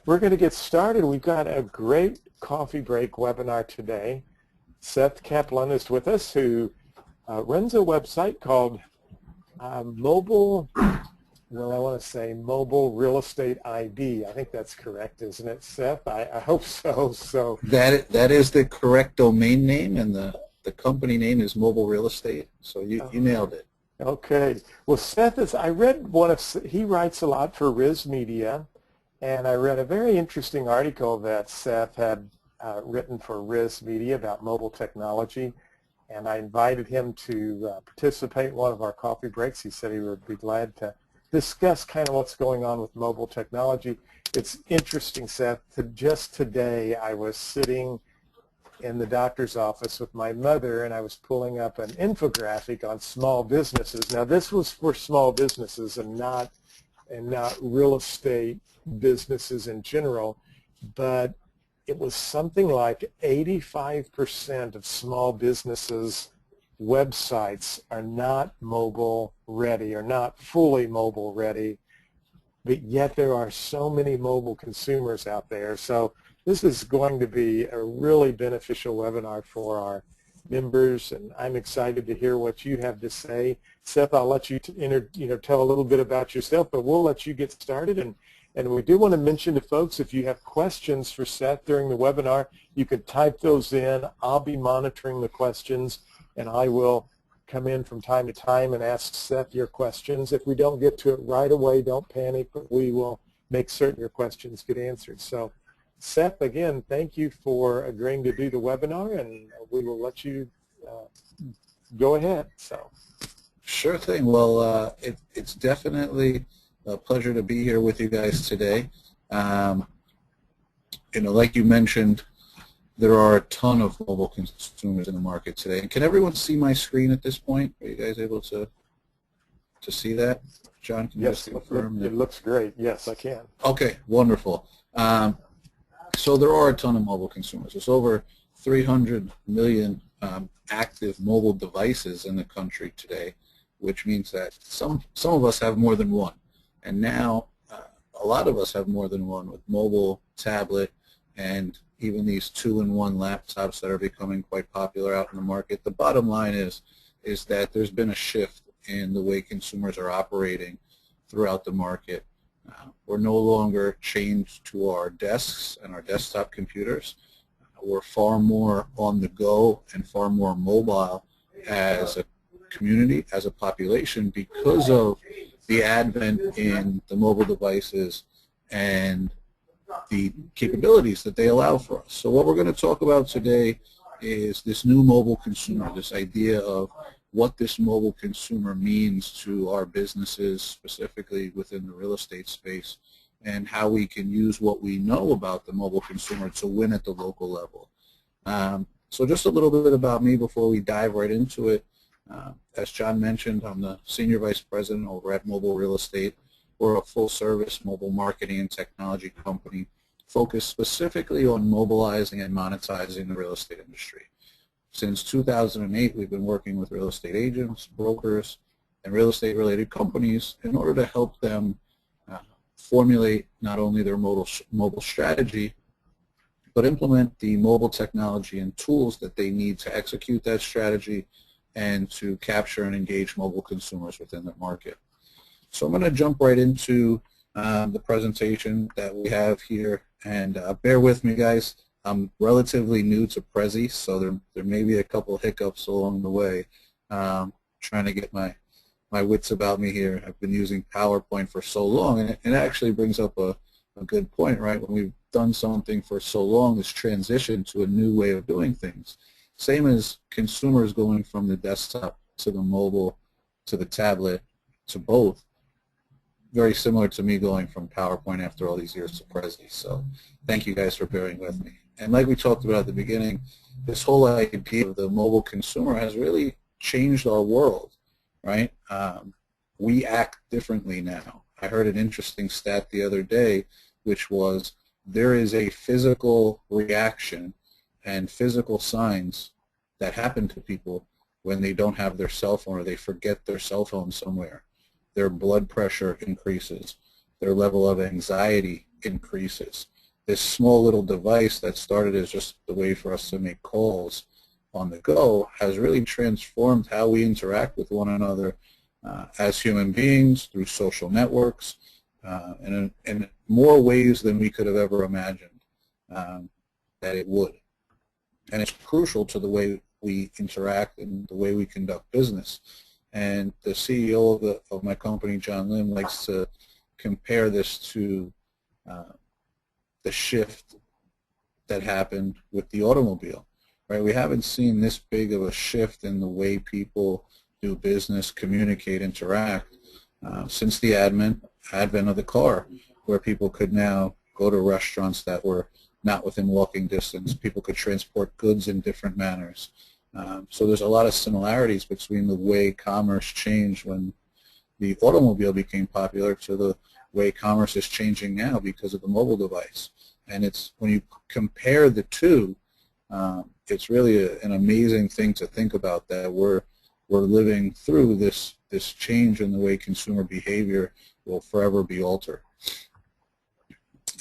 We're going to get started. We've got a great coffee break webinar today. Seth Kaplan is with us, who runs a website called Mobile Real Estate ID. I think that's correct, isn't it, Seth? I hope so. That is the correct domain name, and the company name is Mobile Real Estate. So you nailed it. Okay. Well, Seth I read he writes a lot for Riz Media, and I read a very interesting article that Seth had written for Riz Media about mobile technology, and I invited him to participate in one of our coffee breaks. He said he would be glad to discuss kind of what's going on with mobile technology. It's interesting, Seth. Just today I was sitting in the doctor's office with my mother, and I was pulling up an infographic on small businesses. Now, this was for small businesses and not real estate businesses in general, but it was something like 85% of small businesses' websites are not mobile ready or not fully mobile ready, but yet there are so many mobile consumers out there. So this is going to be a really beneficial webinar for our members, and I'm excited to hear what you have to say. Seth, I'll let you tell a little bit about yourself, but we'll let you get started. And we do want to mention to folks, if you have questions for Seth during the webinar, you can type those in. I'll be monitoring the questions, and I will come in from time to time and ask Seth your questions. If we don't get to it right away, don't panic, but we will make certain your questions get answered. So, Seth, again, thank you for agreeing to do the webinar, and we will let you go ahead. So, sure thing. Well, it's definitely a pleasure to be here with you guys today. Like you mentioned, there are a ton of mobile consumers in the market today. And can everyone see my screen at this point? Are you guys able to see that? John, can you just confirm? It looks great. Yes, I can. Okay, wonderful. So there are a ton of mobile consumers. There's over 300 million active mobile devices in the country today, which means that some of us have more than one. And now a lot of us have more than one with mobile, tablet, and even these 2-in-1 laptops that are becoming quite popular out in the market. The bottom line is that there's been a shift in the way consumers are operating throughout the market. We're no longer chained to our desks and our desktop computers. We're far more on the go and far more mobile as a community, as a population, because of the advent in the mobile devices and the capabilities that they allow for us. So what we're going to talk about today is this new mobile consumer, this idea of what this mobile consumer means to our businesses, specifically within the real estate space, and how we can use what we know about the mobile consumer to win at the local level. So just a little bit about me before we dive right into it. As John mentioned, I'm the Senior Vice President over at Mobile Real Estate. We're a full-service mobile marketing and technology company focused specifically on mobilizing and monetizing the real estate industry. Since 2008, we've been working with real estate agents, brokers, and real estate-related companies in order to help them formulate not only their mobile strategy, but implement the mobile technology and tools that they need to execute that strategy and to capture and engage mobile consumers within the market. So I'm going to jump right into the presentation that we have here, and bear with me, guys. I'm relatively new to Prezi, so there may be a couple of hiccups along the way. Trying to get my wits about me here. I've been using PowerPoint for so long, and it actually brings up a good point, right? When we've done something for so long, this transition to a new way of doing things. Same as consumers going from the desktop to the mobile to the tablet to both. Very similar to me going from PowerPoint after all these years to Prezi. So thank you guys for bearing with me. And like we talked about at the beginning, this whole idea of the mobile consumer has really changed our world, right? We act differently now. I heard an interesting stat the other day, which was there is a physical reaction and physical signs that happen to people when they don't have their cell phone or they forget their cell phone somewhere. Their blood pressure increases. Their level of anxiety increases. this small little device that started as just the way for us to make calls on the go has really transformed how we interact with one another as human beings through social networks in more ways than we could have ever imagined that it would. And it's crucial to the way we interact and the way we conduct business. And the CEO of my company, John Lim, likes to compare this to the shift that happened with the automobile. Right? We haven't seen this big of a shift in the way people do business, communicate, interact since the advent of the car, where people could now go to restaurants that were not within walking distance. People could transport goods in different manners. So there's a lot of similarities between the way commerce changed when the automobile became popular to the way commerce is changing now because of the mobile device. And it's when you compare the two, it's really an amazing thing to think about, that we're living through this change in the way consumer behavior will forever be altered.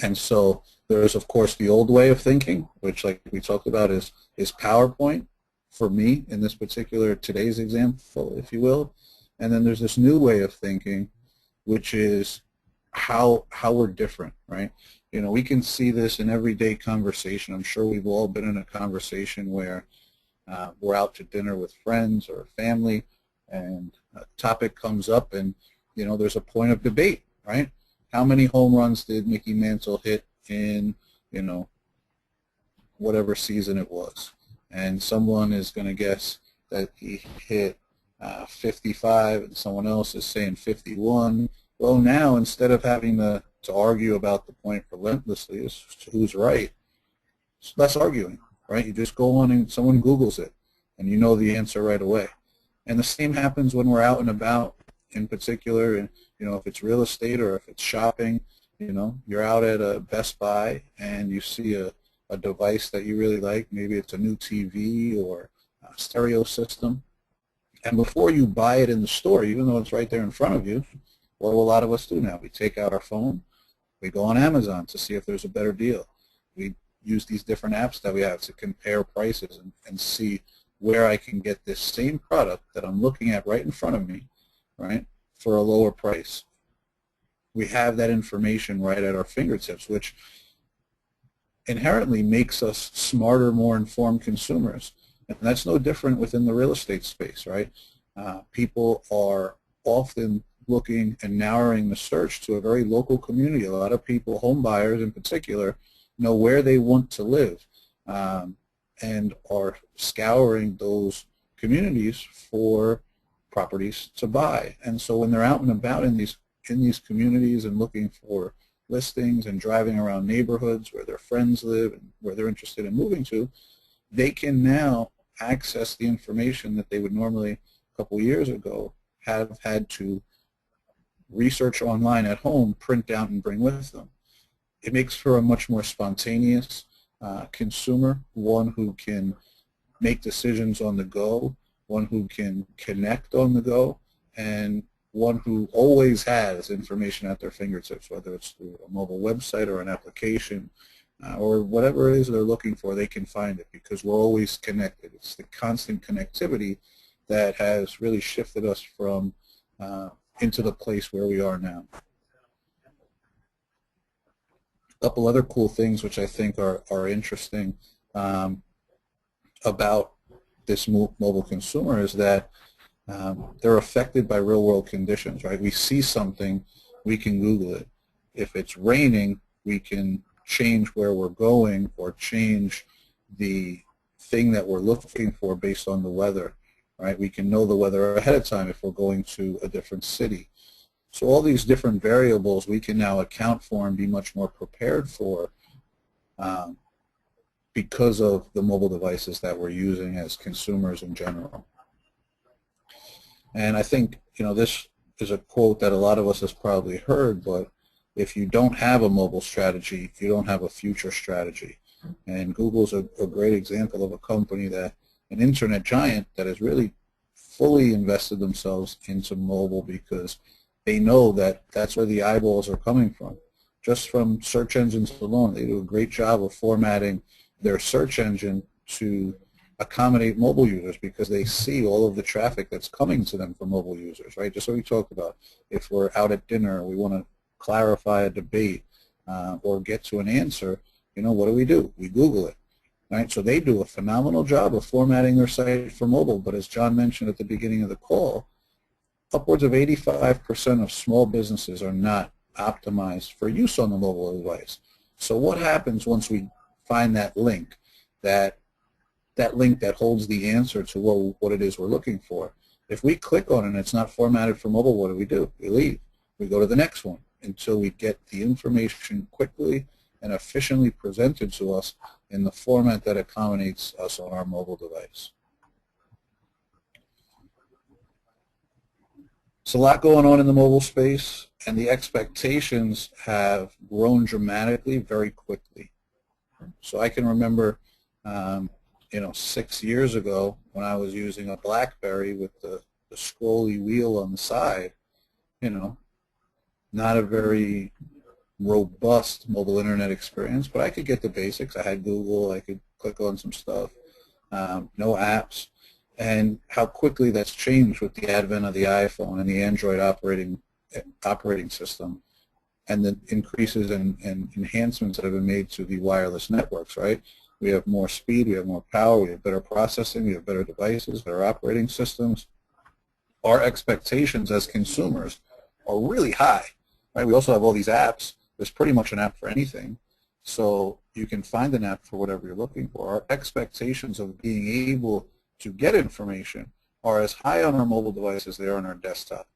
And so there's, of course, the old way of thinking, which, like we talked about, is PowerPoint for me in this particular today's example, if you will. And then there's this new way of thinking, which is how we're different, right? You know, we can see this in everyday conversation. I'm sure we've all been in a conversation where we're out to dinner with friends or family, and a topic comes up, and you know, there's a point of debate, right? How many home runs did Mickey Mantle hit in, you know, whatever season it was? And someone is going to guess that he hit 55, and someone else is saying 51. Well, now instead of having to argue about the point relentlessly as to who's right, it's less arguing, right? You just go on and someone Googles it, and you know the answer right away. And the same happens when we're out and about, in particular, and you know, if it's real estate or if it's shopping. You know, you're out at a Best Buy and you see a device that you really like. Maybe it's a new TV or a stereo system. And before you buy it in the store, even though it's right there in front of you, what do a lot of us do now? We take out our phone, we go on Amazon to see if there's a better deal. We use these different apps that we have to compare prices and see where I can get this same product that I'm looking at right in front of me, right, for a lower price. We have that information right at our fingertips, which inherently makes us smarter, more informed consumers. And that's no different within the real estate space, right? People are often looking and narrowing the search to a very local community. A lot of people, home buyers in particular, know where they want to live and are scouring those communities for properties to buy. And so when they're out and about in these communities and looking for listings and driving around neighborhoods where their friends live and where they're interested in moving to, they can now access the information that they would normally, a couple years ago, have had to research online at home, print out, and bring with them. It makes for a much more spontaneous consumer, one who can make decisions on the go, one who can connect on the go, and one who always has information at their fingertips, whether it's through a mobile website or an application or whatever it is they're looking for, they can find it because we're always connected. It's the constant connectivity that has really shifted us from into the place where we are now. A couple other cool things which I think are interesting about this mobile consumer is that they're affected by real-world conditions, right? We see something, we can Google it. If it's raining, we can change where we're going or change the thing that we're looking for based on the weather, right? We can know the weather ahead of time if we're going to a different city. So all these different variables we can now account for and be much more prepared for because of the mobile devices that we're using as consumers in general. And I think, you know, this is a quote that a lot of us has probably heard, but if you don't have a mobile strategy, you don't have a future strategy. And Google's a great example of a company that, an internet giant that has really fully invested themselves into mobile because they know that that's where the eyeballs are coming from. just from search engines alone. They do a great job of formatting their search engine to accommodate mobile users because they see all of the traffic that's coming to them from mobile users, right? Just what we talked about. If we're out at dinner, we want to clarify a debate or get to an answer, what do? We Google it, right? So they do a phenomenal job of formatting their site for mobile, but as John mentioned at the beginning of the call, upwards of 85% of small businesses are not optimized for use on the mobile device. So what happens once we find that link, that link that holds the answer to what it is we're looking for? If we click on it and it's not formatted for mobile, what do? We leave. We go to the next one until we get the information quickly and efficiently presented to us in the format that accommodates us on our mobile device. There's a lot going on in the mobile space, and the expectations have grown dramatically very quickly. So I can remember 6 years ago when I was using a BlackBerry with the scrolly wheel on the side, not a very robust mobile internet experience, but I could get the basics. I had Google, I could click on some stuff, no apps, and how quickly that's changed with the advent of the iPhone and the Android operating system and the increases and enhancements that have been made to the wireless networks, right? We have more speed, we have more power, we have better processing, we have better devices, better operating systems. Our expectations as consumers are really high, right? We also have all these apps. There's pretty much an app for anything, so you can find an app for whatever you're looking for. Our expectations of being able to get information are as high on our mobile device as they are on our desktop.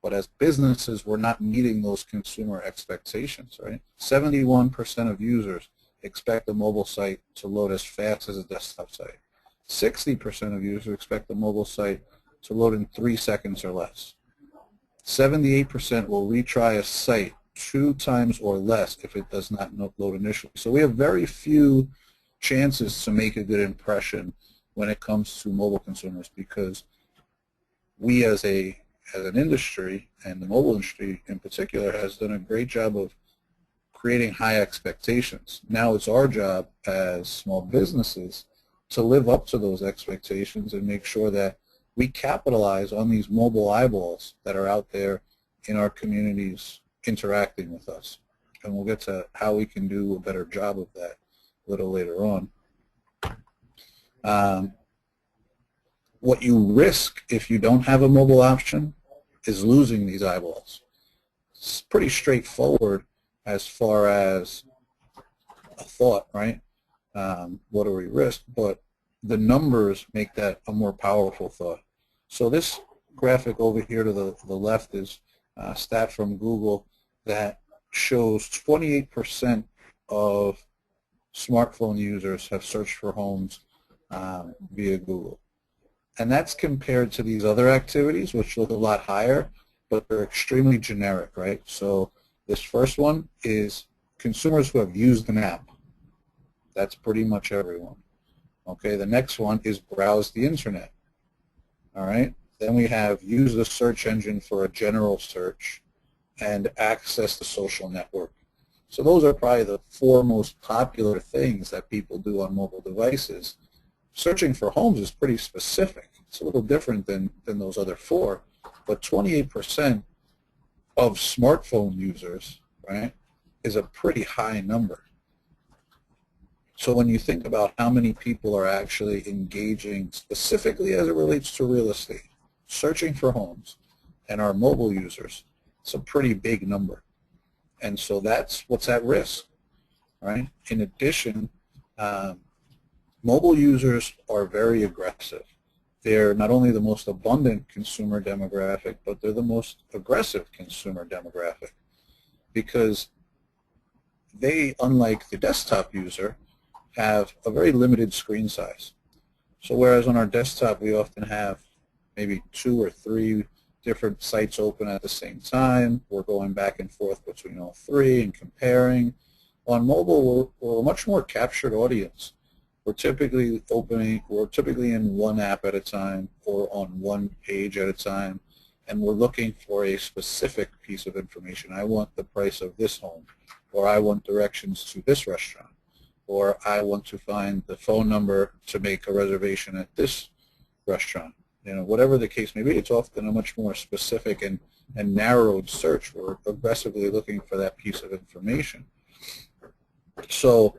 But as businesses, we're not meeting those consumer expectations, right? 71% of users expect a mobile site to load as fast as a desktop site. 60% of users expect a mobile site to load in 3 seconds or less. 78% will retry a site 2 times or less if it does not load initially. So we have very few chances to make a good impression when it comes to mobile consumers because we as an industry, and the mobile industry in particular, has done a great job of creating high expectations. Now it's our job as small businesses to live up to those expectations and make sure that we capitalize on these mobile eyeballs that are out there in our communities interacting with us. And we'll get to how we can do a better job of that a little later on. What you risk if you don't have a mobile option is losing these eyeballs. It's pretty straightforward as far as a thought, right? What do we risk? But the numbers make that a more powerful thought. So this graphic over here to the left is a stat from Google that shows 28% of smartphone users have searched for homes via Google. And that's compared to these other activities, which look a lot higher, but they're extremely generic, right? So this first one is consumers who have used an app. That's pretty much everyone. Okay, the next one is browse the internet. All right, then we have use the search engine for a general search and access the social network. So those are probably the 4 most popular things that people do on mobile devices. Searching for homes is pretty specific. It's a little different than those other 4, but 28% of smartphone users, right, is a pretty high number. So when you think about how many people are actually engaging specifically as it relates to real estate, searching for homes, and our mobile users, it's a pretty big number. And so that's what's at risk, right? In addition, mobile users are very aggressive. They're not only the most abundant consumer demographic, but they're the most aggressive consumer demographic because they, unlike the desktop user, have a very limited screen size. So whereas on our desktop we often have maybe 2 or 3 different sites open at the same time, we're going back and forth between all 3 and comparing. On mobile, we're a much more captured audience. We're typically in one app at a time or on one page at a time, and we're looking for a specific piece of information. I want the price of this home, or I want directions to this restaurant, or I want to find the phone number to make a reservation at this restaurant. Whatever the case may be, it's often a much more specific and narrowed search. We're aggressively looking for that piece of information. So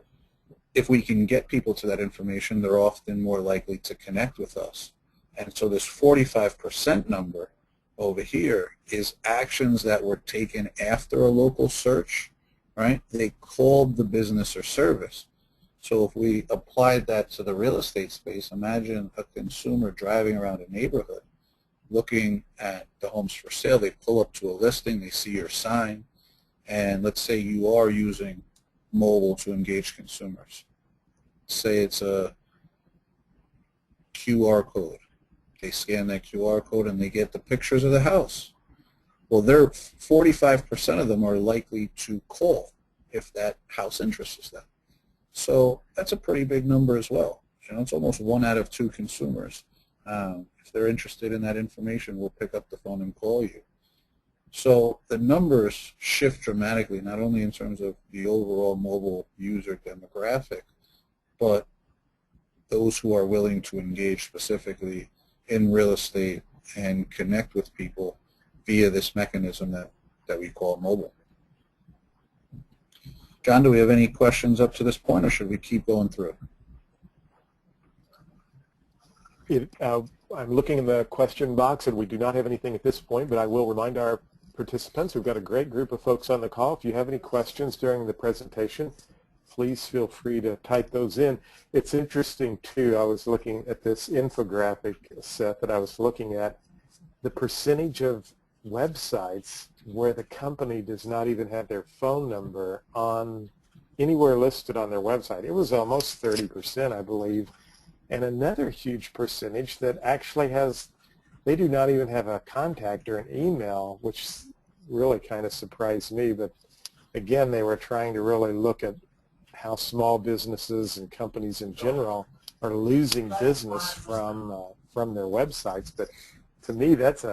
if we can get people to that information, they're often more likely to connect with us. And so this 45% number over here is actions that were taken after a local search, right? They called the business or service. So if we applied that to the real estate space, imagine a consumer driving around a neighborhood looking at the homes for sale. They pull up to a listing, they see your sign, and let's say you are using mobile to engage consumers. Say it's a QR code. They scan that QR code and they get the pictures of the house. Well, 45% of them are likely to call if that house interests them. So that's a pretty big number as well. It's almost 1 out of 2 consumers. If they're interested in that information, will pick up the phone and call you. So the numbers shift dramatically, not only in terms of the overall mobile user demographic, but those who are willing to engage specifically in real estate and connect with people via this mechanism that we call mobile. John, do we have any questions up to this point, or should we keep going through? I'm looking in the question box, and we do not have anything at this point, but I will remind our participants, we've got a great group of folks on the call. If you have any questions during the presentation, please feel free to type those in. It's interesting, too. I was looking at this infographic, Seth, that I was looking at. The percentage of websites where the company does not even have their phone number on anywhere listed on their website. It was almost 30%, I believe. And another huge percentage that actually they do not even have a contact or an email, which really kind of surprised me. But again, they were trying to really look at how small businesses and companies in general are losing business from their websites. But to me, that's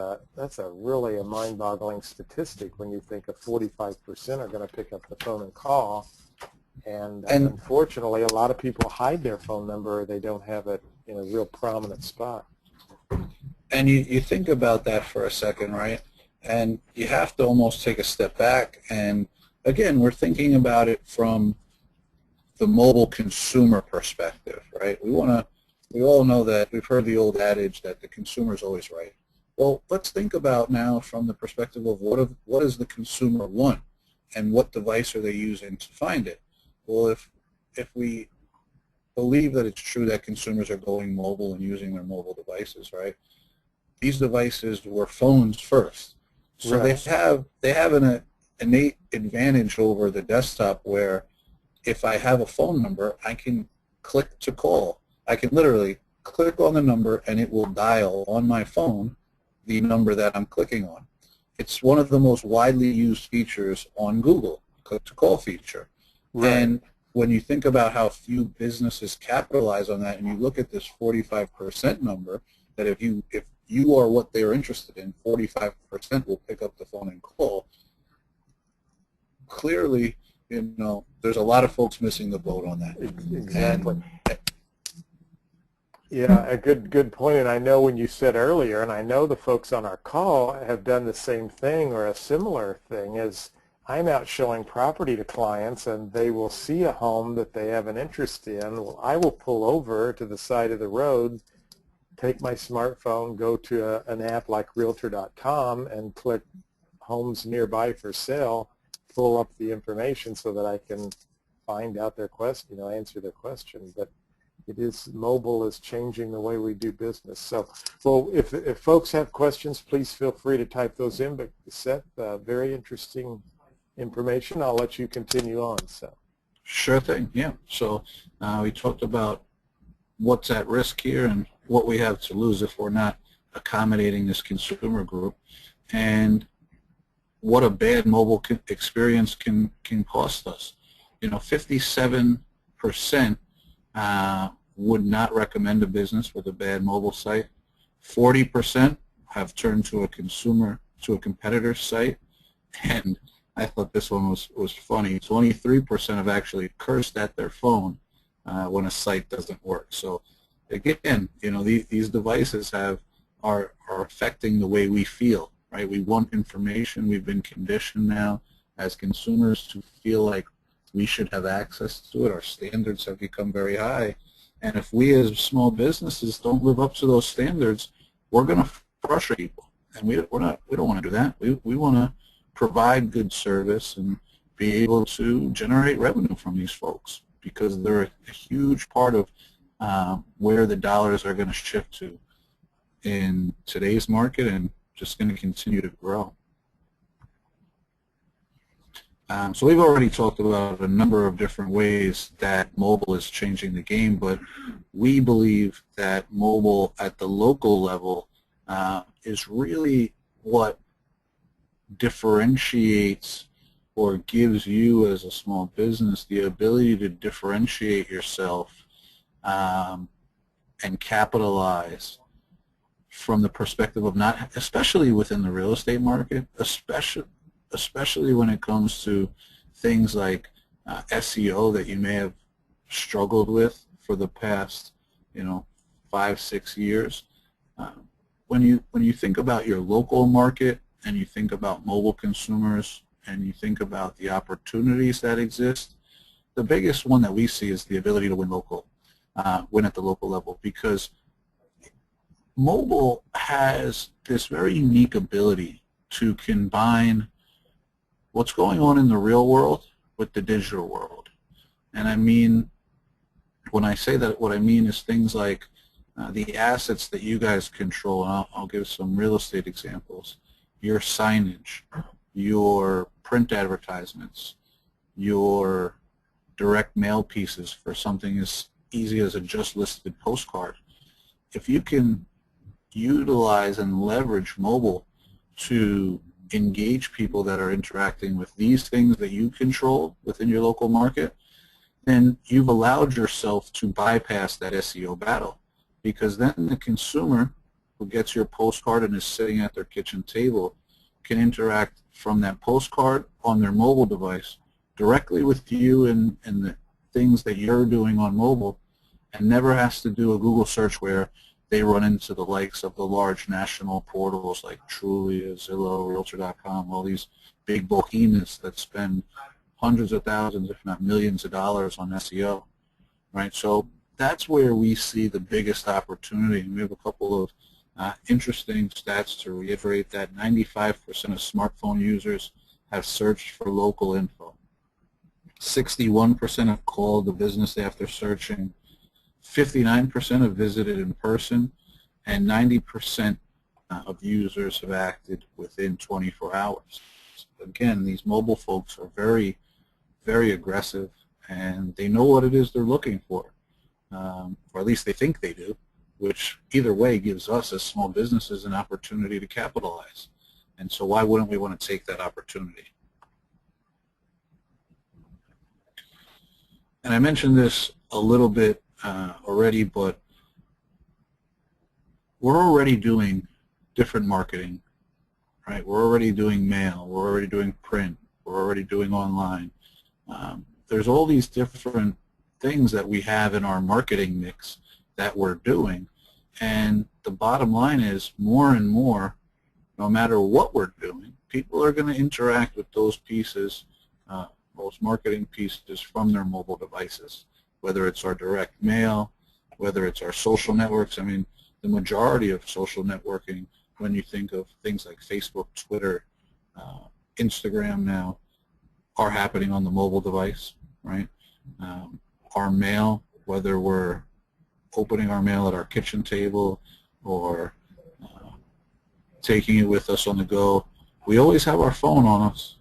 really a mind-boggling statistic when you think of 45% are going to pick up the phone and call. And unfortunately, a lot of people hide their phone number, or they don't have it in a real prominent spot. And you think about that for a second, right? And you have to almost take a step back. And again, we're thinking about it from the mobile consumer perspective, right? We all know that we've heard the old adage that the consumer is always right. Well, let's think about now from the perspective of what does the consumer want, and what device are they using to find it? Well, if we believe that it's true that consumers are going mobile and using their mobile devices, right? These devices were phones first, so right. they have an innate advantage over the desktop, where if I have a phone number, I can click to call. I can literally click on the number and it will dial on my phone the number that I'm clicking on. It's one of the most widely used features on Google, click to call feature. Right. And when you think about how few businesses capitalize on that, and you look at this 45% number, that if you are what they're interested in, 45% will pick up the phone and call. Clearly, there's a lot of folks missing the boat on that. Exactly. Yeah, a good point. And I know when you said earlier, and I know the folks on our call have done the same thing or a similar thing, is I'm out showing property to clients, and they will see a home that they have an interest in. Well, I will pull over to the side of the road, take my smartphone, go to an app like Realtor.com, and click homes nearby for sale, pull up the information so that I can find out their question, answer their question. But mobile is changing the way we do business. So, well, if folks have questions, please feel free to type those in. But Seth, very interesting information. I'll let you continue on. So, sure thing. Yeah. So we talked about what's at risk here and what we have to lose if we're not accommodating this consumer group, and what a bad mobile experience can cost us. 57% would not recommend a business with a bad mobile site. 40% have turned to a competitor's site, and I thought this one was funny. 23% have actually cursed at their phone when a site doesn't work. So again, these devices are affecting the way we feel, right? We want information. We've been conditioned now as consumers to feel like we should have access to it. Our standards have become very high. And if we as small businesses don't live up to those standards, we're going to frustrate people. And we don't want to do that. We want to provide good service and be able to generate revenue from these folks, because they're a huge part of where the dollars are going to shift to in today's market, and just going to continue to grow. So we've already talked about a number of different ways that mobile is changing the game, but we believe that mobile at the local level is really what differentiates or gives you as a small business the ability to differentiate yourself and capitalize from the perspective of not, especially within the real estate market, especially when it comes to things like SEO that you may have struggled with for the past 5-6 years. When you think about your local market and you think about mobile consumers and you think about the opportunities that exist, the biggest one that we see is the ability to win at the local level, because mobile has this very unique ability to combine what's going on in the real world with the digital world. And I mean, when I say that, what I mean is things like the assets that you guys control, and I'll give some real estate examples: your signage, your print advertisements, your direct mail pieces for something as easy as a just listed postcard. If you can utilize and leverage mobile to engage people that are interacting with these things that you control within your local market, then you've allowed yourself to bypass that SEO battle, because then the consumer who gets your postcard and is sitting at their kitchen table can interact from that postcard on their mobile device directly with you and the things that you're doing on mobile, and never has to do a Google search where they run into the likes of the large national portals like Trulia, Zillow, Realtor.com, all these big behemoths that spend hundreds of thousands, if not millions of dollars on SEO, right? So that's where we see the biggest opportunity. And we have a couple of interesting stats to reiterate that. 95% of smartphone users have searched for local info. 61% have called the business after searching. 59% have visited in person, and 90% of users have acted within 24 hours. Again, these mobile folks are very, very aggressive, and they know what it is they're looking for, or at least they think they do, which either way gives us as small businesses an opportunity to capitalize. And so why wouldn't we want to take that opportunity? And I mentioned this a little bit already, but we're already doing different marketing, right? We're already doing mail, we're already doing print, we're already doing online. There's all these different things that we have in our marketing mix that we're doing, and the bottom line is more and more, no matter what we're doing, people are going to interact with those pieces, those marketing pieces from their mobile devices, whether it's our direct mail, whether it's our social networks. I mean, the majority of social networking, when you think of things like Facebook, Twitter, Instagram now, are happening on the mobile device, right? Our mail, whether we're opening our mail at our kitchen table or taking it with us on the go, we always have our phone on us.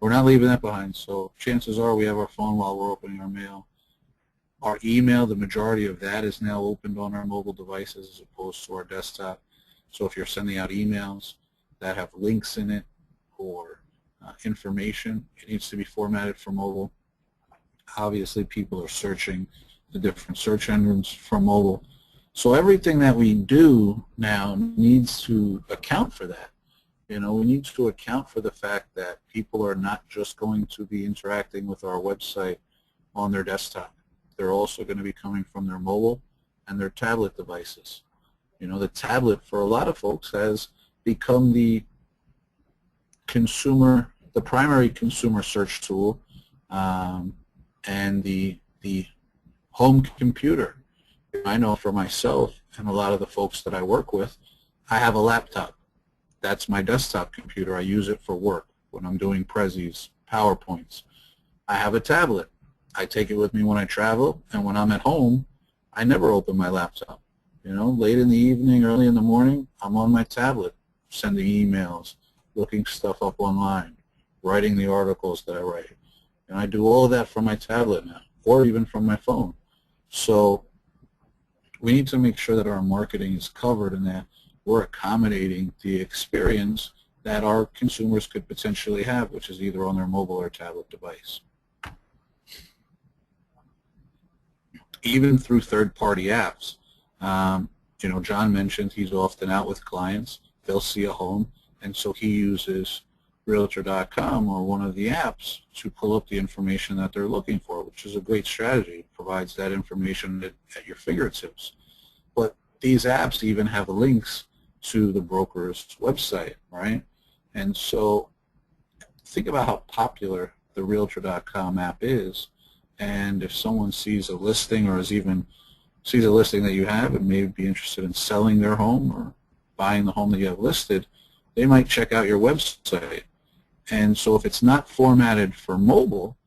We're not leaving that behind, so chances are we have our phone while we're opening our mail. Our email, the majority of that is now opened on our mobile devices as opposed to our desktop. So if you're sending out emails that have links in it or information, it needs to be formatted for mobile. Obviously, people are searching the different search engines from mobile. So everything that we do now needs to account for that. You know, we need to account for the fact that people are not just going to be interacting with our website on their desktop. They're also going to be coming from their mobile and their tablet devices. You know, the tablet for a lot of folks has become the primary consumer search tool, and the home computer. I know for myself and a lot of the folks that I work with, I have a laptop. That's my desktop computer. I use it for work when I'm doing Prezis, PowerPoints. I have a tablet. I take it with me when I travel, and when I'm at home, I never open my laptop. You know, late in the evening, early in the morning, I'm on my tablet, sending emails, looking stuff up online, writing the articles that I write. And I do all of that from my tablet now, or even from my phone. So we need to make sure that our marketing is covered and that we're accommodating the experience that our consumers could potentially have, which is either on their mobile or tablet device. Even through third-party apps. You know, John mentioned he's often out with clients. They'll see a home, and so he uses Realtor.com or one of the apps to pull up the information that they're looking for, which is a great strategy. It provides that information at your fingertips. But these apps even have links to the broker's website, right? And so think about how popular the Realtor.com app is, and if someone sees a listing or sees a listing that you have and may be interested in selling their home or buying the home that you have listed, they might check out your website. And so if it's not formatted for mobile,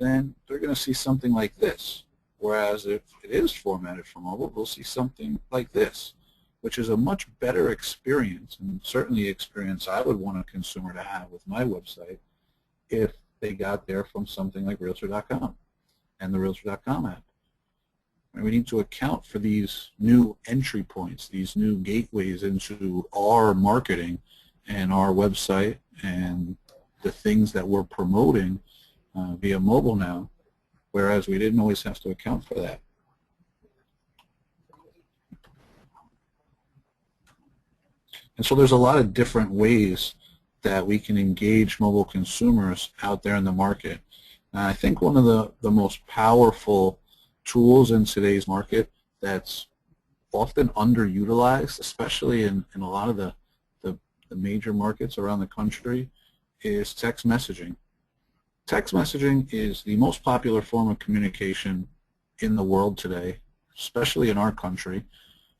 then they're going to see something like this. Whereas if it is formatted for mobile, they'll see something like this, which is a much better experience, and certainly the experience I would want a consumer to have with my website if they got there from something like Realtor.com and the Realtor.com app. And we need to account for these new entry points, these new gateways into our marketing and our website and the things that we're promoting via mobile now, whereas we didn't always have to account for that. And so there's a lot of different ways that we can engage mobile consumers out there in the market. And I think one of the most powerful tools in today's market that's often underutilized, especially in a lot of the major markets around the country, is text messaging. Text messaging is the most popular form of communication in the world today, especially in our country.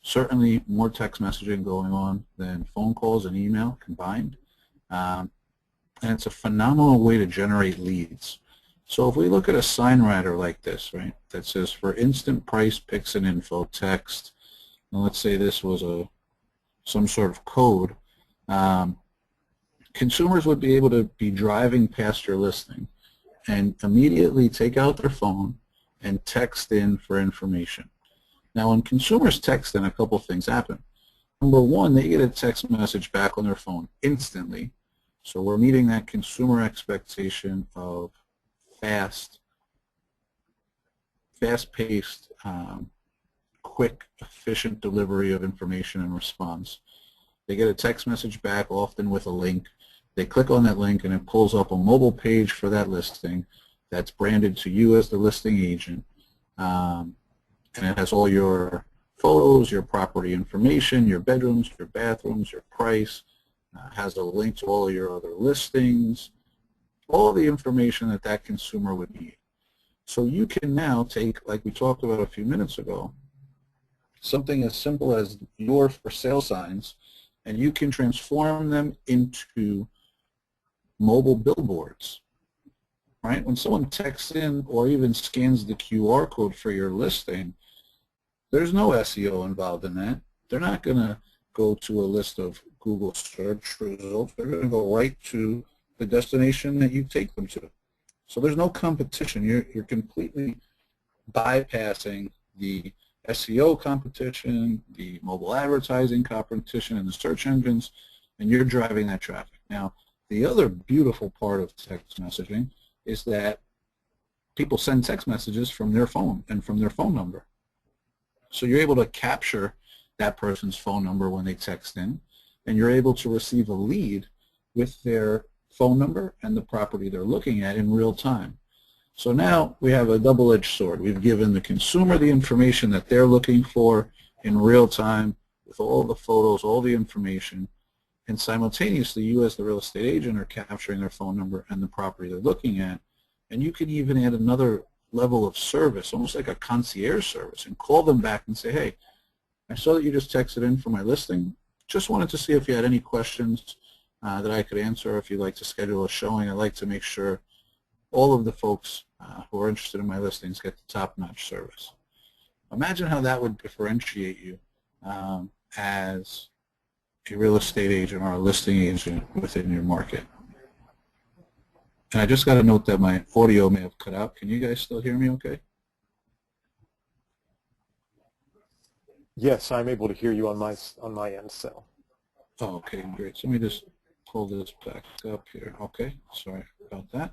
Certainly more text messaging going on than phone calls and email combined. And it's a phenomenal way to generate leads. So if we look at a sign writer like this, right, that says for instant price, PICS, and info text, and let's say this was some sort of code, consumers would be able to be driving past your listing and immediately take out their phone and text in for information. Now, when consumers text in, a couple things happen. Number one, they get a text message back on their phone instantly. So we're meeting that consumer expectation of fast-paced, quick, efficient delivery of information and response. They get a text message back, often with a link. They click on that link and it pulls up a mobile page for that listing that's branded to you as the listing agent. And it has all your photos, your property information, your bedrooms, your bathrooms, your price, has a link to all of your other listings, all the information that that consumer would need. So you can now take, like we talked about a few minutes ago, something as simple as your for sale signs, and you can transform them into mobile billboards. Right? When someone texts in or even scans the QR code for your listing, there's no SEO involved in that. They're not going to go to a list of Google search results. They're going to go right to the destination that you take them to. So there's no competition. You're completely bypassing the SEO competition, the mobile advertising competition, and the search engines, and you're driving that traffic. Now, the other beautiful part of text messaging is that people send text messages from their phone and from their phone number. So you're able to capture that person's phone number when they text in, and you're able to receive a lead with their phone number and the property they're looking at in real time. So now we have a double-edged sword. We've given the consumer the information that they're looking for in real time with all the photos, all the information, and simultaneously you as the real estate agent are capturing their phone number and the property they're looking at. And you can even add another level of service, almost like a concierge service, and call them back and say, hey, I saw that you just texted in for my listing. Just wanted to see if you had any questions that I could answer. If you'd like to schedule a showing, I'd like to make sure all of the folks who are interested in my listings get the top-notch service. Imagine how that would differentiate you as a real estate agent or a listing agent within your market. And I just got a note that my audio may have cut out. Can you guys still hear me okay? Yes, I'm able to hear you on my end, so. Oh, okay, great. So let me just pull this back up here. Okay, sorry about that.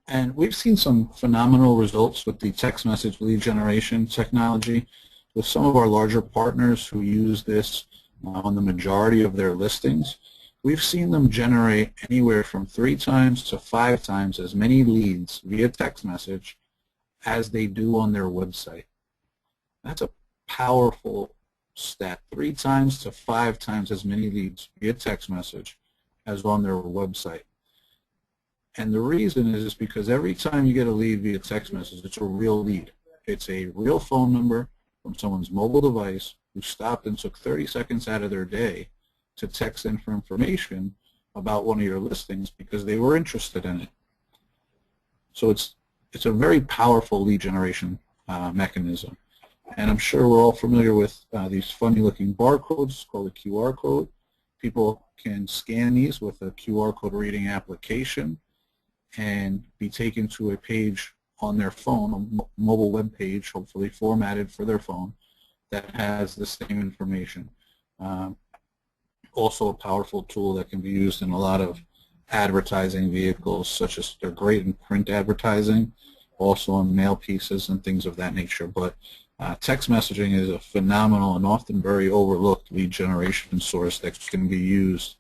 And we've seen some phenomenal results with the text message lead generation technology with some of our larger partners who use this on the majority of their listings. We've seen them generate anywhere from 3 times to 5 times as many leads via text message as they do on their website. That's a powerful stat, 3 times to 5 times as many leads via text message as on their website. And the reason is because every time you get a lead via text message, it's a real lead. It's a real phone number from someone's mobile device who stopped and took 30 seconds out of their day to text in for information about one of your listings because they were interested in it. So it's a very powerful lead generation mechanism. And I'm sure we're all familiar with these funny-looking barcodes called a QR code. People can scan these with a QR code reading application and be taken to a page on their phone, a mobile web page, hopefully formatted for their phone, that has the same information. Also a powerful tool that can be used in a lot of advertising vehicles, such as they're great in print advertising, also on mail pieces and things of that nature. But text messaging is a phenomenal and often very overlooked lead generation source that can be used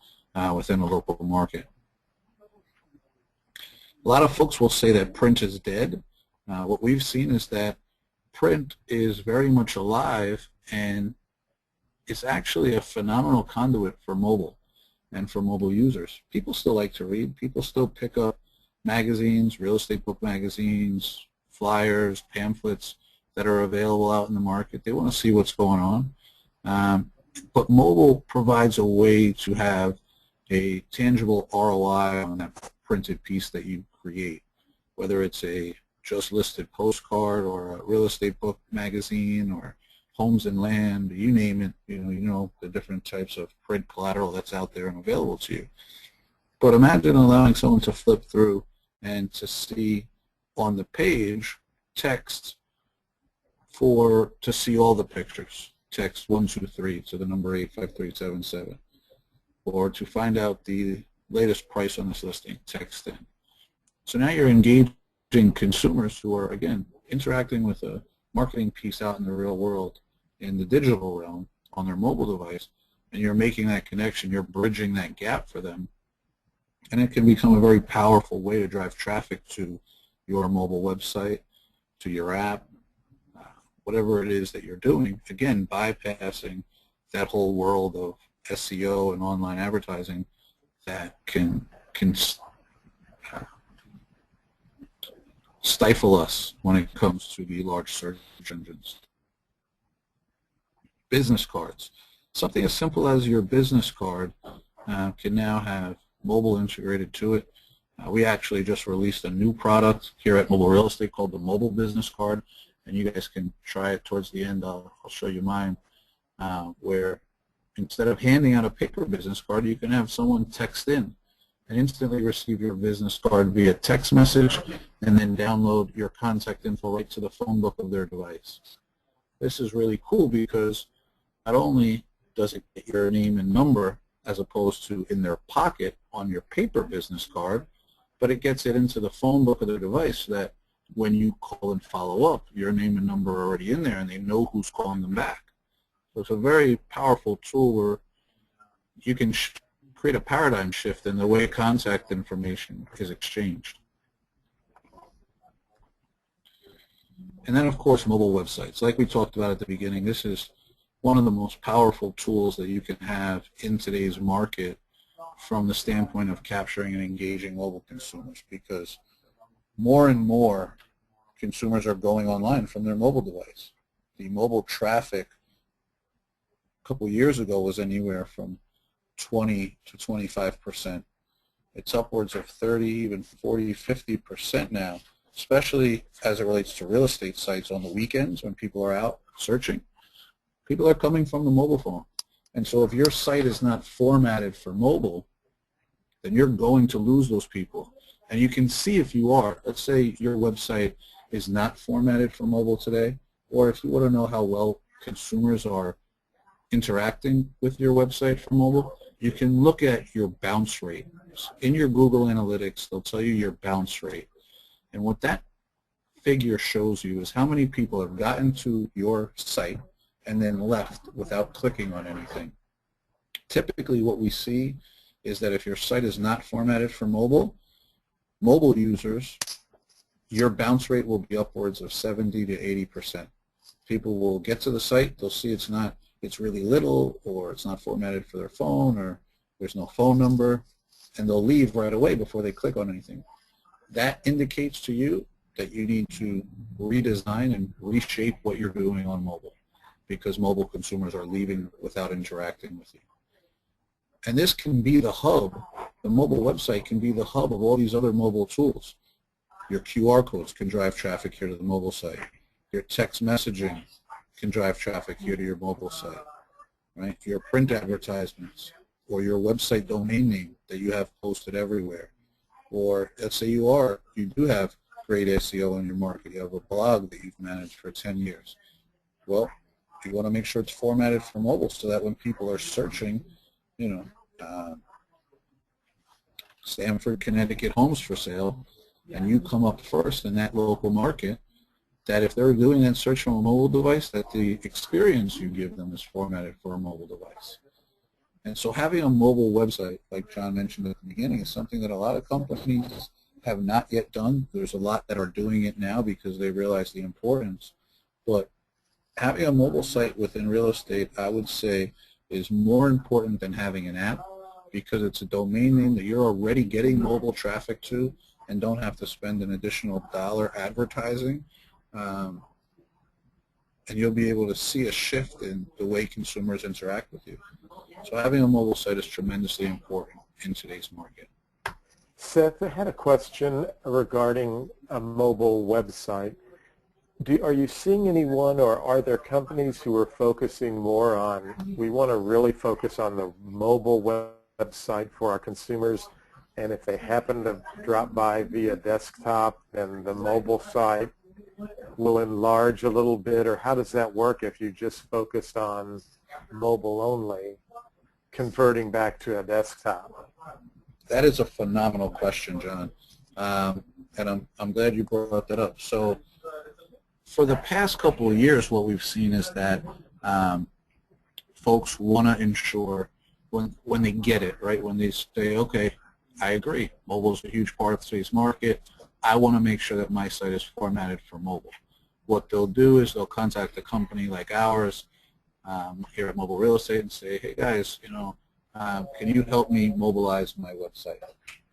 within a local market. A lot of folks will say that print is dead. What we've seen is that print is very much alive, and it's actually a phenomenal conduit for mobile and for mobile users. People still like to read. People still pick up magazines, real estate book magazines, flyers, pamphlets that are available out in the market. They want to see what's going on. But mobile provides a way to have a tangible ROI on that printed piece that you create, whether it's a just listed postcard or a real estate book magazine or homes and land, you name it, you know the different types of print collateral that's out there and available to you. But imagine allowing someone to flip through and to see on the page text to see all the pictures, text 123 to the number 85377, or to find out the latest price on this listing, text in. So now you're engaging consumers who are, again, interacting with a marketing piece out in the real world in the digital realm on their mobile device, and you're making that connection, you're bridging that gap for them, and it can become a very powerful way to drive traffic to your mobile website, to your app, whatever it is that you're doing, again, bypassing that whole world of SEO and online advertising that can stifle us when it comes to the large search engines. Business cards. Something as simple as your business card can now have mobile integrated to it. We actually just released a new product here at Mobile Real Estate called the Mobile Business Card, and you guys can try it towards the end. I'll show you mine, where instead of handing out a paper business card, you can have someone text in and instantly receive your business card via text message and then download your contact info right to the phone book of their device. This is really cool because not only does it get your name and number as opposed to in their pocket on your paper business card, but it gets it into the phone book of their device so that when you call and follow up, your name and number are already in there and they know who's calling them back. So it's a very powerful tool where you can create a paradigm shift in the way contact information is exchanged. And then, of course, mobile websites. Like we talked about at the beginning, this is one of the most powerful tools that you can have in today's market from the standpoint of capturing and engaging mobile consumers, because more and more consumers are going online from their mobile device. The mobile traffic a couple of years ago was anywhere from 20 to 25%. It's upwards of 30, even 40, 50% now, especially as it relates to real estate sites on the weekends when people are out searching. People are coming from the mobile phone. And so if your site is not formatted for mobile, then you're going to lose those people. And you can see if you are. Let's say your website is not formatted for mobile today, or if you want to know how well consumers are interacting with your website for mobile, you can look at your bounce rate. In your Google Analytics, they'll tell you your bounce rate. And what that figure shows you is how many people have gotten to your site and then left without clicking on anything. Typically what we see is that if your site is not formatted for mobile users, your bounce rate will be upwards of 70 to 80%. People will get to the site, they'll see it's really little, or it's not formatted for their phone, or there's no phone number, and they'll leave right away before they click on anything. That indicates to you that you need to redesign and reshape what you're doing on mobile, because mobile consumers are leaving without interacting with you. And this can be the hub. The mobile website can be the hub of all these other mobile tools. Your QR codes can drive traffic here to the mobile site. Your text messaging can drive traffic here to your mobile site, right? Your print advertisements, or your website domain name that you have posted everywhere. Or let's say you do have great SEO in your market. You have a blog that you've managed for 10 years. Well, you want to make sure it's formatted for mobile so that when people are searching, Stamford, Connecticut homes for sale, and you come up first in that local market, that if they're doing that search from a mobile device, that the experience you give them is formatted for a mobile device. And so having a mobile website, like John mentioned at the beginning, is something that a lot of companies have not yet done. There's a lot that are doing it now because they realize the importance. But having a mobile site within real estate, I would say, is more important than having an app, because it's a domain name that you're already getting mobile traffic to and don't have to spend an additional dollar advertising. And you'll be able to see a shift in the way consumers interact with you. So having a mobile site is tremendously important in today's market. Seth, I had a question regarding a mobile website. Are you seeing anyone, or are there companies who are focusing more on, we want to really focus on the mobile website for our consumers, and if they happen to drop by via desktop, then the mobile site will enlarge a little bit, or how does that work if you just focused on mobile only, converting back to a desktop? That is a phenomenal question, John, and I'm glad you brought that up. So for the past couple of years, what we've seen is that folks want to ensure when they get it, right, when they say, okay, I agree, mobile is a huge part of today's market, I want to make sure that my site is formatted for mobile. What they'll do is they'll contact a company like ours here at Mobile Real Estate and say, hey guys, can you help me mobilize my website?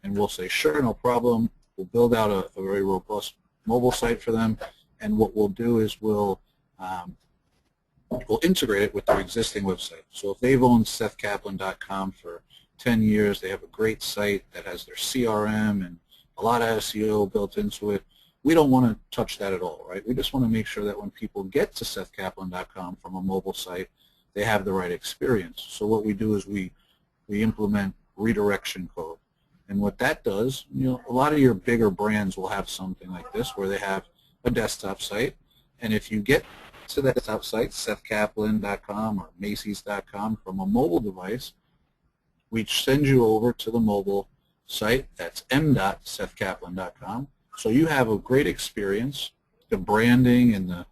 And we'll say, sure, no problem. We'll build out a very robust mobile site for them, and what we'll do is we'll integrate it with their existing website. So if they've owned SethKaplan.com for 10 years, they have a great site that has their CRM and a lot of SEO built into it. We don't want to touch that at all, right? We just want to make sure that when people get to SethKaplan.com from a mobile site, they have the right experience. So what we do is we implement redirection code. And what that does, a lot of your bigger brands will have something like this where they have a desktop site. And if you get to that desktop site, SethKaplan.com or Macy's.com from a mobile device, we send you over to the mobile site. That's m.SethKaplan.com. So you have a great experience. The branding and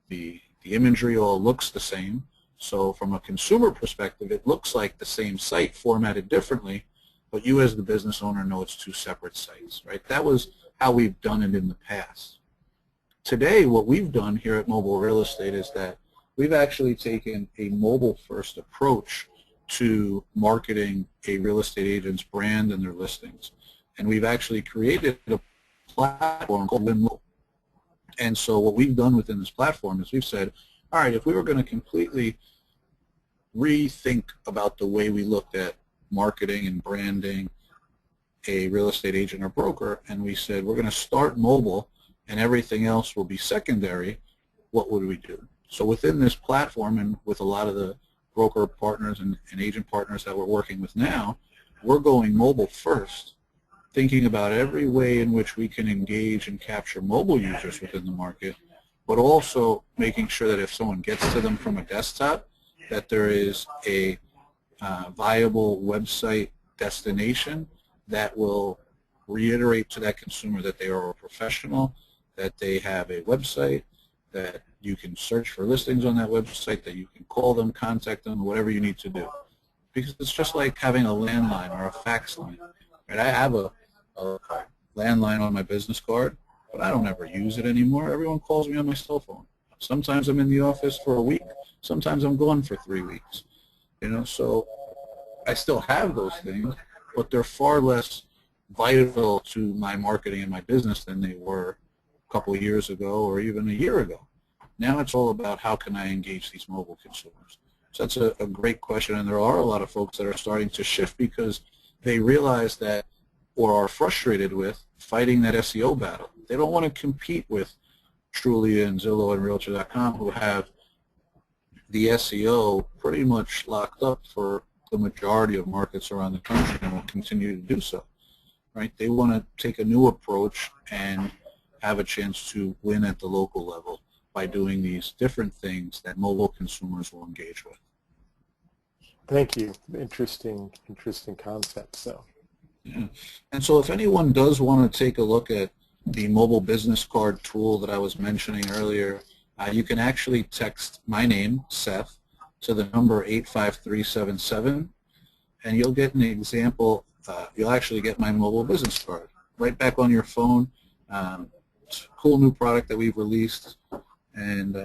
the imagery all looks the same. So from a consumer perspective, it looks like the same site formatted differently, but you as the business owner know it's two separate sites, right? That was how we've done it in the past. Today, what we've done here at Mobile Real Estate is that we've actually taken a mobile-first approach to marketing a real estate agent's brand and their listings. And we've actually created a platform called Human². And so what we've done within this platform is we've said, all right, if we were going to completely rethink about the way we looked at marketing and branding a real estate agent or broker, and we said we're going to start mobile and everything else will be secondary, what would we do? So within this platform and with a lot of the broker partners and agent partners that we're working with now, we're going mobile first, thinking about every way in which we can engage and capture mobile users within the market, but also making sure that if someone gets to them from a desktop, that there is a viable website destination that will reiterate to that consumer that they are a professional, that they have a website, that you can search for listings on that website, that you can call them, contact them, whatever you need to do. Because it's just like having a landline or a fax line. Right? I have a landline on my business card, but I don't ever use it anymore. Everyone calls me on my cell phone. Sometimes I'm in the office for a week. Sometimes I'm gone for 3 weeks. You know, so I still have those things, but they're far less vital to my marketing and my business than they were a couple of years ago or even a year ago. Now it's all about how can I engage these mobile consumers. So that's a great question, and there are a lot of folks that are starting to shift because they realize that or are frustrated with fighting that SEO battle. They don't want to compete with Trulia and Zillow and Realtor.com who have the SEO pretty much locked up for the majority of markets around the country and will continue to do so. Right? They want to take a new approach and have a chance to win at the local level by doing these different things that mobile consumers will engage with. Thank you. Interesting concept. So. Yeah. And so if anyone does want to take a look at the mobile business card tool that I was mentioning earlier, you can actually text my name, Seth, to the number 85377, and you'll get an example. You'll actually get my mobile business card right back on your phone. It's a cool new product that we've released, and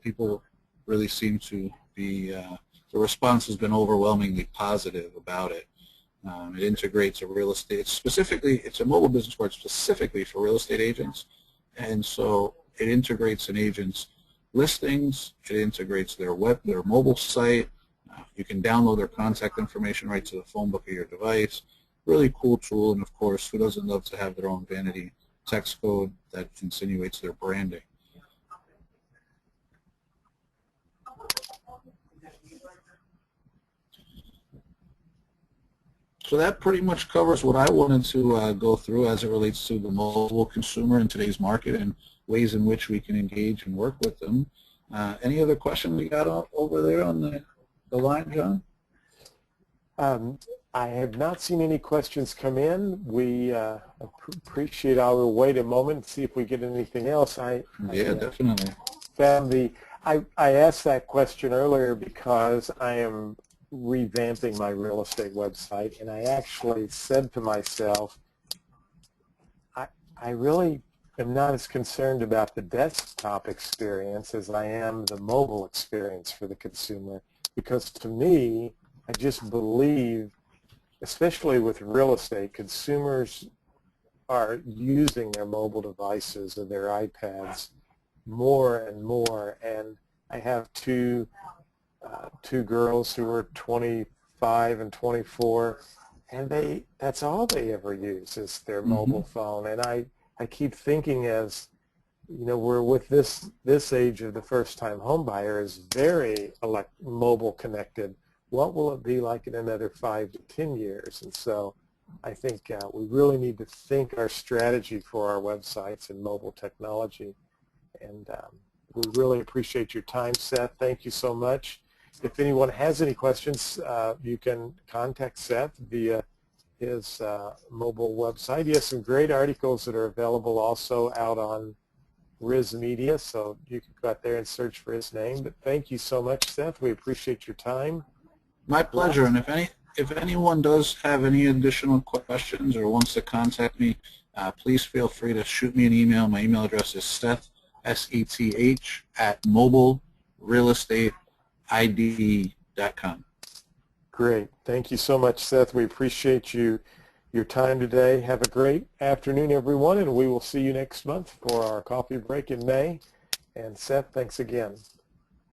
people really seem to be, the response has been overwhelmingly positive about it. It integrates a real estate, it's a mobile business card specifically for real estate agents, and so it integrates an agent's listings, it integrates their mobile site, you can download their contact information right to the phone book of your device. Really cool tool, and of course, who doesn't love to have their own vanity text code that insinuates their branding. So that pretty much covers what I wanted to go through as it relates to the mobile consumer in today's market and ways in which we can engage and work with them. Any other questions we got over there on the line, John? I have not seen any questions come in. We appreciate. I will wait a moment and see if we get anything else. Definitely. Found I asked that question earlier because I am revamping my real estate website, and I actually said to myself, I really am not as concerned about the desktop experience as I am the mobile experience for the consumer, because to me, I just believe, especially with real estate, consumers are using their mobile devices or their iPads more and more, and I have two girls who are 25 and 24, and that's all they ever use is their mobile phone. And I keep thinking, as you know, we're with this age of the first-time home buyer is very mobile connected. What will it be like in another 5 to 10 years? And so I think we really need to think our strategy for our websites and mobile technology. And we really appreciate your time, Seth. Thank you so much. If anyone has any questions, you can contact Seth via his mobile website. He has some great articles that are available also out on Riz Media, so you can go out there and search for his name. But thank you so much, Seth. We appreciate your time. My pleasure. And if anyone does have any additional questions or wants to contact me, please feel free to shoot me an email. My email address is Seth, S-E-T-H, @mobilerealestateid.com. Great. Thank you so much, Seth. We appreciate your time today. Have a great afternoon, everyone, and we will see you next month for our coffee break in May. And Seth, thanks again.